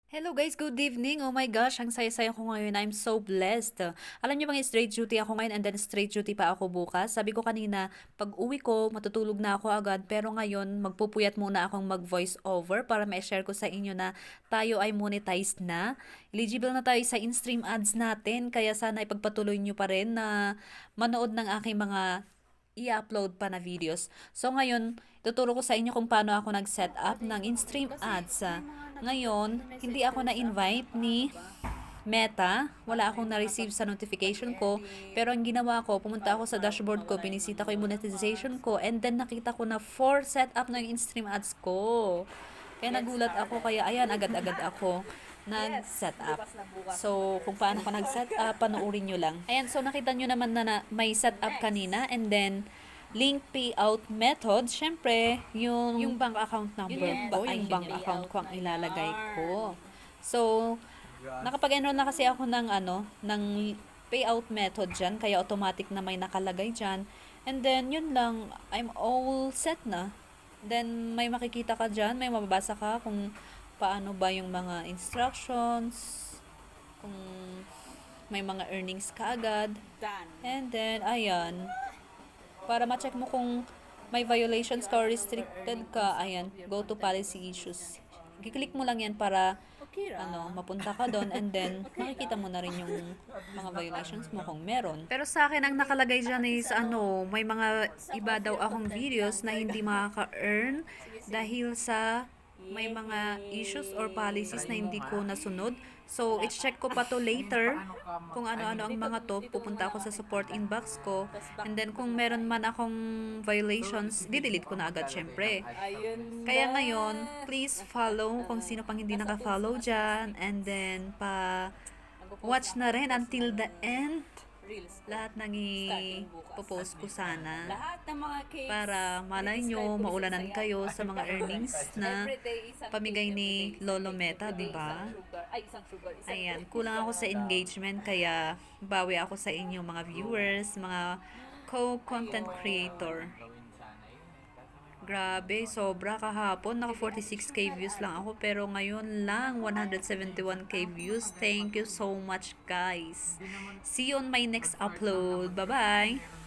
Hello guys, good evening. Oh my gosh, ang saya-saya ko ngayon. I'm so blessed. Alam niyo bang straight duty ako ngayon and then straight duty pa ako bukas? Sabi ko kanina, pag uwi ko, matutulog na ako agad. Pero ngayon, magpupuyat muna akong mag-voice over para ma-share ko sa inyo na tayo ay monetized na. Eligible na tayo sa in-stream ads natin. Kaya sana ipagpatuloy niyo pa rin na manood ng aking mga i-upload pa na videos. So ngayon, tuturo ko sa inyo kung paano ako nag-set up ng in-stream ads. Ngayon, hindi ako na-invite ni Meta. Wala akong na-receive sa notification ko. Pero ang ginawa ko, pumunta ako sa dashboard ko, pinisita ko yung monetization ko, and then nakita ko na 4 setup ng in-stream ads ko. Kaya nagulat ako, kaya ayan, agad-agad ako nag-set up. So, kung paano ko nag-set up, panoorin nyo lang. Ayan, so nakita nyo naman na may set up kanina, and then link payout method, syempre, yung bank account number ko, yung bank account ko ang ilalagay ko. So, nakapag-enroll na kasi ako ng payout method dyan, kaya automatic na may nakalagay dyan. And then, yun lang, I'm all set na. Then, may makikita ka dyan, may mababasa ka kung paano ba yung mga instructions, kung may mga earnings ka agad. And then, ayan, para ma-check mo kung may violations ka or restricted ka, ayan, go to policy issues. I-click mo lang yan para mapunta ka doon, and then makikita mo na rin yung mga violations mo kung meron. Pero sa akin, ang nakalagay dyan is may mga iba daw akong videos na hindi makaka-earn dahil sa may mga issues or policies na hindi ko nasunod. So, i-check ko pa to later kung ano-ano ang mga to. Pupunta ako sa support inbox ko. And then, kung meron man akong violations, didelete ko na agad syempre. Kaya ngayon, please follow kung sino pang hindi naka-follow dyan. And then, watch na rin until the end. Lahat ng i-post ko sana para malay nyo, maulanan kayo sa mga earnings na pamigay ni Lolo Meta, di ba? Ayan, kulang ako sa engagement, kaya bawi ako sa inyo mga viewers, mga co-content creator. Grabe, sobra kahapon. Naka 46k views lang ako. Pero ngayon lang, 171k views. Thank you so much, guys. See you on my next upload. Bye-bye!